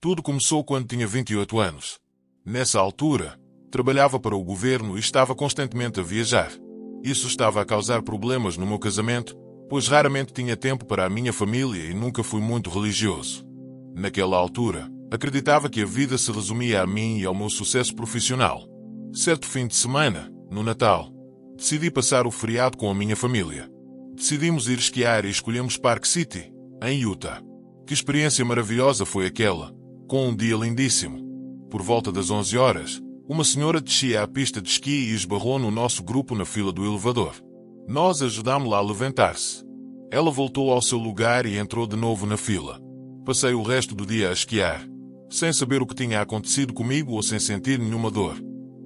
Tudo começou quando tinha 28 anos. Nessa altura, trabalhava para o governo e estava constantemente a viajar. Isso estava a causar problemas no meu casamento, pois raramente tinha tempo para a minha família e nunca fui muito religioso. Naquela altura, acreditava que a vida se resumia a mim e ao meu sucesso profissional. Certo fim de semana, no Natal, decidi passar o feriado com a minha família. Decidimos ir esquiar e escolhemos Park City, em Utah. Que experiência maravilhosa foi aquela, com um dia lindíssimo. Por volta das 11 horas, uma senhora descia a pista de esqui e esbarrou no nosso grupo na fila do elevador. Nós ajudámo-la a levantar-se. Ela voltou ao seu lugar e entrou de novo na fila. Passei o resto do dia a esquiar, sem saber o que tinha acontecido comigo ou sem sentir nenhuma dor,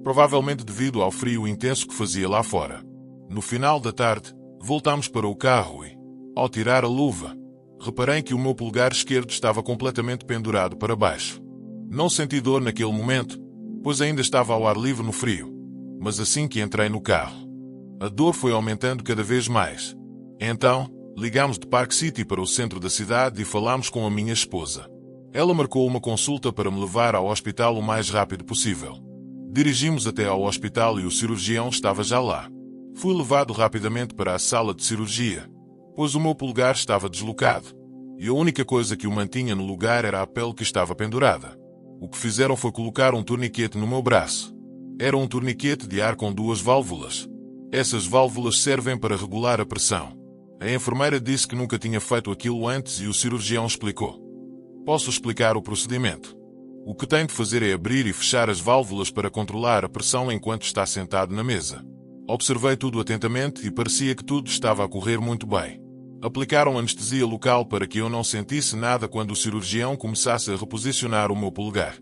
provavelmente devido ao frio intenso que fazia lá fora. No final da tarde, voltámos para o carro e, ao tirar a luva, reparei que o meu polegar esquerdo estava completamente pendurado para baixo. Não senti dor naquele momento, pois ainda estava ao ar livre no frio, mas assim que entrei no carro, a dor foi aumentando cada vez mais. Então, ligámos de Park City para o centro da cidade e falámos com a minha esposa. Ela marcou uma consulta para me levar ao hospital o mais rápido possível. Dirigimos até ao hospital e o cirurgião estava já lá. Fui levado rapidamente para a sala de cirurgia, pois o meu polegar estava deslocado, e a única coisa que o mantinha no lugar era a pele que estava pendurada. O que fizeram foi colocar um torniquete no meu braço. Era um torniquete de ar com 2 válvulas. Essas válvulas servem para regular a pressão. A enfermeira disse que nunca tinha feito aquilo antes e o cirurgião explicou. Posso explicar o procedimento. O que tem de fazer é abrir e fechar as válvulas para controlar a pressão enquanto está sentado na mesa. Observei tudo atentamente e parecia que tudo estava a correr muito bem. Aplicaram anestesia local para que eu não sentisse nada quando o cirurgião começasse a reposicionar o meu polegar.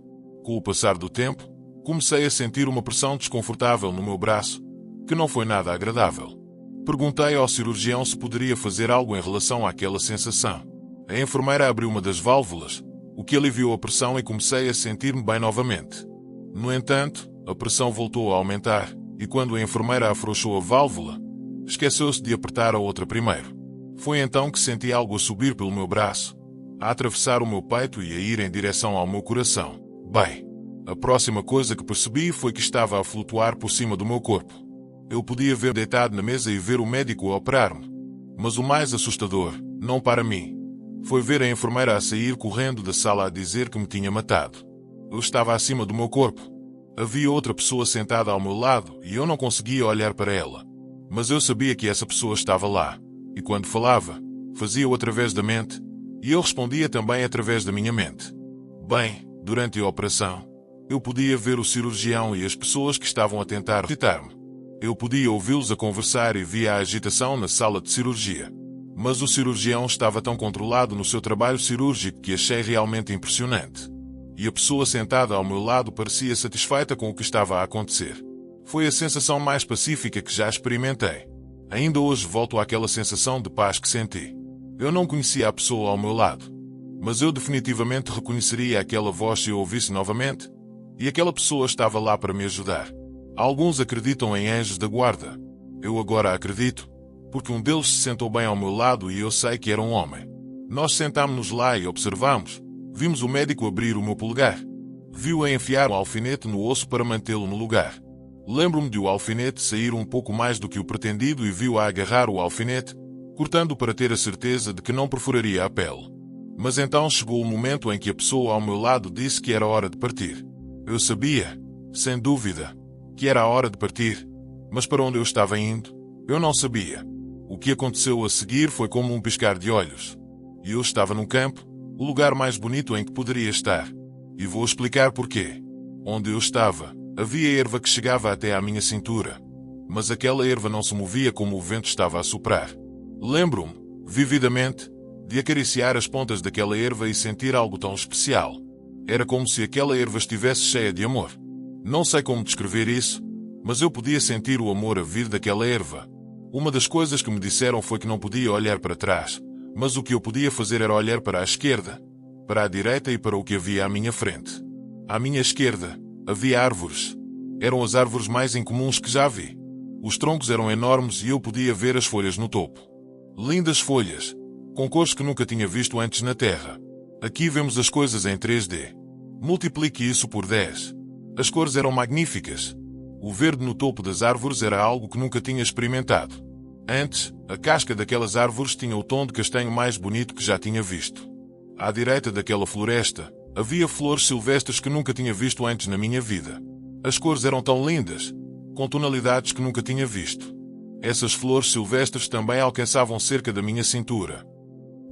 Com o passar do tempo, comecei a sentir uma pressão desconfortável no meu braço, que não foi nada agradável. Perguntei ao cirurgião se poderia fazer algo em relação àquela sensação. A enfermeira abriu uma das válvulas, o que aliviou a pressão e comecei a sentir-me bem novamente. No entanto, a pressão voltou a aumentar, e quando a enfermeira afrouxou a válvula, esqueceu-se de apertar a outra primeiro. Foi então que senti algo a subir pelo meu braço, a atravessar o meu peito e a ir em direção ao meu coração. Bem, a próxima coisa que percebi foi que estava a flutuar por cima do meu corpo. Eu podia ver deitado na mesa e ver o médico a operar-me. Mas o mais assustador, não para mim, foi ver a enfermeira a sair correndo da sala a dizer que me tinha matado. Eu estava acima do meu corpo. Havia outra pessoa sentada ao meu lado e eu não conseguia olhar para ela. Mas eu sabia que essa pessoa estava lá. E quando falava, fazia-o através da mente, e eu respondia também através da minha mente. Bem, durante a operação, eu podia ver o cirurgião e as pessoas que estavam a tentar ressuscitar-me. Eu podia ouvi-los a conversar e via a agitação na sala de cirurgia. Mas o cirurgião estava tão controlado no seu trabalho cirúrgico que achei realmente impressionante. E a pessoa sentada ao meu lado parecia satisfeita com o que estava a acontecer. Foi a sensação mais pacífica que já experimentei. Ainda hoje volto àquela sensação de paz que senti. Eu não conhecia a pessoa ao meu lado, mas eu definitivamente reconheceria aquela voz se eu ouvisse novamente, e aquela pessoa estava lá para me ajudar. Alguns acreditam em anjos da guarda. Eu agora acredito, porque um deles se sentou bem ao meu lado e eu sei que era um homem. Nós sentámos-nos lá e observamos. Vimos o médico abrir o meu polegar. Viu-a enfiar um alfinete no osso para mantê-lo no lugar. Lembro-me de o alfinete sair um pouco mais do que o pretendido e viu-a agarrar o alfinete, cortando para ter a certeza de que não perfuraria a pele. Mas então chegou o momento em que a pessoa ao meu lado disse que era hora de partir. Eu sabia, sem dúvida, que era a hora de partir, mas para onde eu estava indo, eu não sabia. O que aconteceu a seguir foi como um piscar de olhos. E eu estava num campo, o lugar mais bonito em que poderia estar. E vou explicar porquê. Onde eu estava, havia erva que chegava até à minha cintura, mas aquela erva não se movia como o vento estava a soprar. Lembro-me, vividamente, de acariciar as pontas daquela erva e sentir algo tão especial. Era como se aquela erva estivesse cheia de amor. Não sei como descrever isso, mas eu podia sentir o amor a vir daquela erva. Uma das coisas que me disseram foi que não podia olhar para trás, mas o que eu podia fazer era olhar para a esquerda, para a direita e para o que havia à minha frente. À minha esquerda, havia árvores. Eram as árvores mais incomuns que já vi. Os troncos eram enormes e eu podia ver as folhas no topo. Lindas folhas, com cores que nunca tinha visto antes na Terra. Aqui vemos as coisas em 3D. Multiplique isso por 10. As cores eram magníficas. O verde no topo das árvores era algo que nunca tinha experimentado. Antes, a casca daquelas árvores tinha o tom de castanho mais bonito que já tinha visto. À direita daquela floresta, havia flores silvestres que nunca tinha visto antes na minha vida. As cores eram tão lindas, com tonalidades que nunca tinha visto. Essas flores silvestres também alcançavam cerca da minha cintura.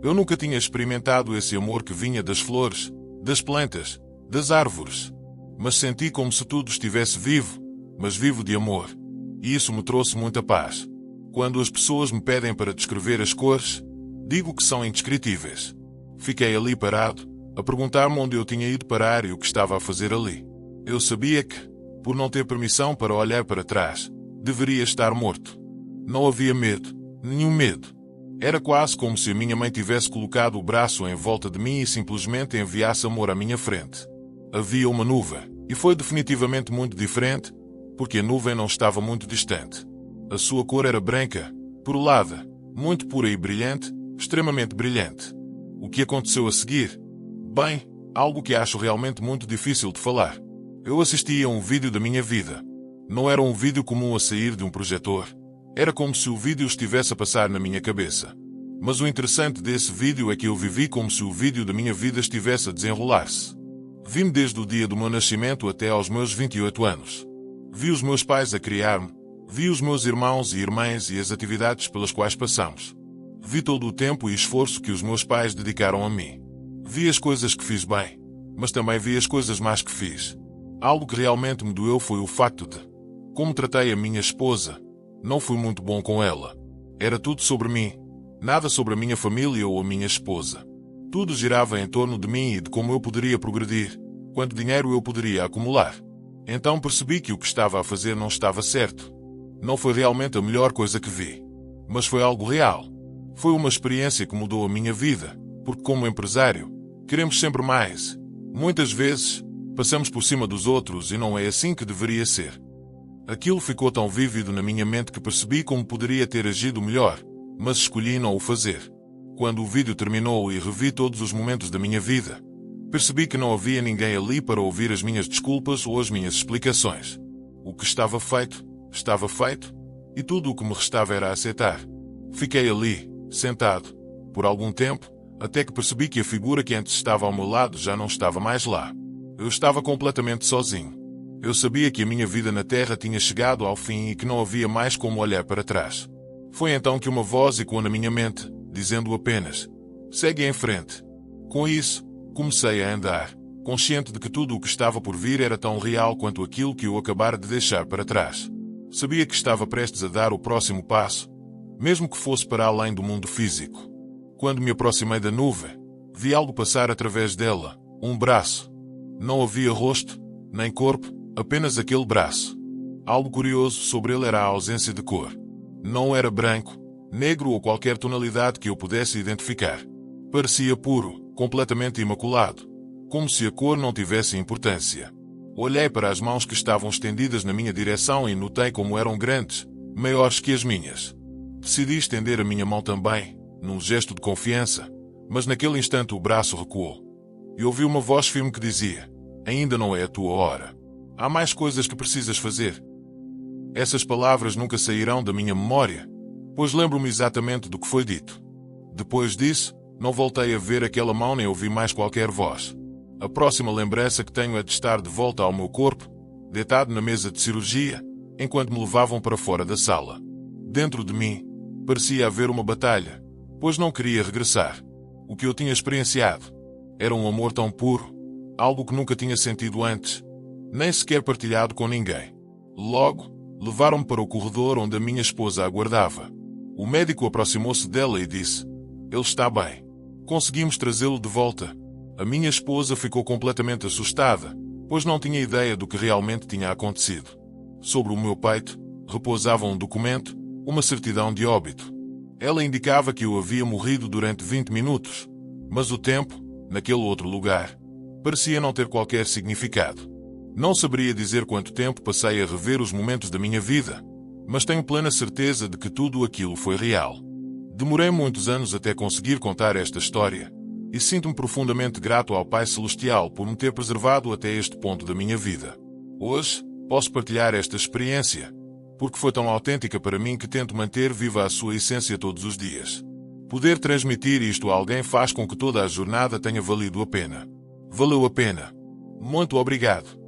Eu nunca tinha experimentado esse amor que vinha das flores, das plantas, das árvores. Mas senti como se tudo estivesse vivo, mas vivo de amor. E isso me trouxe muita paz. Quando as pessoas me pedem para descrever as cores, digo que são indescritíveis. Fiquei ali parado, a perguntar-me onde eu tinha ido parar e o que estava a fazer ali. Eu sabia que, por não ter permissão para olhar para trás, deveria estar morto. Não havia medo, nenhum medo. Era quase como se a minha mãe tivesse colocado o braço em volta de mim e simplesmente enviasse amor à minha frente. Havia uma nuvem, e foi definitivamente muito diferente, porque a nuvem não estava muito distante. A sua cor era branca, perolada, muito pura e brilhante, extremamente brilhante. O que aconteceu a seguir? Bem, algo que acho realmente muito difícil de falar. Eu assisti a um vídeo da minha vida. Não era um vídeo comum a sair de um projetor. Era como se o vídeo estivesse a passar na minha cabeça. Mas o interessante desse vídeo é que eu vivi como se o vídeo da minha vida estivesse a desenrolar-se. Vi-me desde o dia do meu nascimento até aos meus 28 anos. Vi os meus pais a criar-me. Vi os meus irmãos e irmãs e as atividades pelas quais passamos. Vi todo o tempo e esforço que os meus pais dedicaram a mim. Vi as coisas que fiz bem, mas também vi as coisas más que fiz. Algo que realmente me doeu foi o facto de como tratei a minha esposa. Não fui muito bom com ela. Era tudo sobre mim, nada sobre a minha família ou a minha esposa. Tudo girava em torno de mim e de como eu poderia progredir, quanto dinheiro eu poderia acumular. Então percebi que o que estava a fazer não estava certo. Não foi realmente a melhor coisa que vi. Mas foi algo real. Foi uma experiência que mudou a minha vida, porque como empresário, queremos sempre mais. Muitas vezes, passamos por cima dos outros e não é assim que deveria ser. Aquilo ficou tão vívido na minha mente que percebi como poderia ter agido melhor, mas escolhi não o fazer. Quando o vídeo terminou e revi todos os momentos da minha vida, percebi que não havia ninguém ali para ouvir as minhas desculpas ou as minhas explicações. O que estava feito, e tudo o que me restava era aceitar. Fiquei ali, sentado, por algum tempo, até que percebi que a figura que antes estava ao meu lado já não estava mais lá. Eu estava completamente sozinho. Eu sabia que a minha vida na Terra tinha chegado ao fim e que não havia mais como olhar para trás. Foi então que uma voz ecoou na minha mente, dizendo apenas: segue em frente. Com isso, comecei a andar, consciente de que tudo o que estava por vir era tão real quanto aquilo que eu acabara de deixar para trás. Sabia que estava prestes a dar o próximo passo, mesmo que fosse para além do mundo físico. Quando me aproximei da nuvem, vi algo passar através dela, um braço. Não havia rosto, nem corpo, apenas aquele braço. Algo curioso sobre ele era a ausência de cor. Não era branco, negro ou qualquer tonalidade que eu pudesse identificar. Parecia puro, completamente imaculado, como se a cor não tivesse importância. Olhei para as mãos que estavam estendidas na minha direção e notei como eram grandes, maiores que as minhas. Decidi estender a minha mão também, num gesto de confiança, mas naquele instante o braço recuou. E ouvi uma voz firme que dizia: ainda não é a tua hora. Há mais coisas que precisas fazer. Essas palavras nunca sairão da minha memória, pois lembro-me exatamente do que foi dito. Depois disso, não voltei a ver aquela mão nem ouvi mais qualquer voz. A próxima lembrança que tenho é de estar de volta ao meu corpo, deitado na mesa de cirurgia, enquanto me levavam para fora da sala. Dentro de mim, parecia haver uma batalha, pois não queria regressar. O que eu tinha experienciado era um amor tão puro, algo que nunca tinha sentido antes, nem sequer partilhado com ninguém. Logo, levaram-me para o corredor onde a minha esposa aguardava. O médico aproximou-se dela e disse: ele está bem. Conseguimos trazê-lo de volta. A minha esposa ficou completamente assustada, pois não tinha ideia do que realmente tinha acontecido. Sobre o meu peito, repousava um documento, uma certidão de óbito. Ela indicava que eu havia morrido durante 20 minutos, mas o tempo, naquele outro lugar, parecia não ter qualquer significado. Não saberia dizer quanto tempo passei a rever os momentos da minha vida, mas tenho plena certeza de que tudo aquilo foi real. Demorei muitos anos até conseguir contar esta história, E sinto-me profundamente grato ao Pai Celestial por me ter preservado até este ponto da minha vida. Hoje, posso partilhar esta experiência, porque foi tão autêntica para mim que tento manter viva a sua essência todos os dias. Poder transmitir isto a alguém faz com que toda a jornada tenha valido a pena. Valeu a pena. Muito obrigado.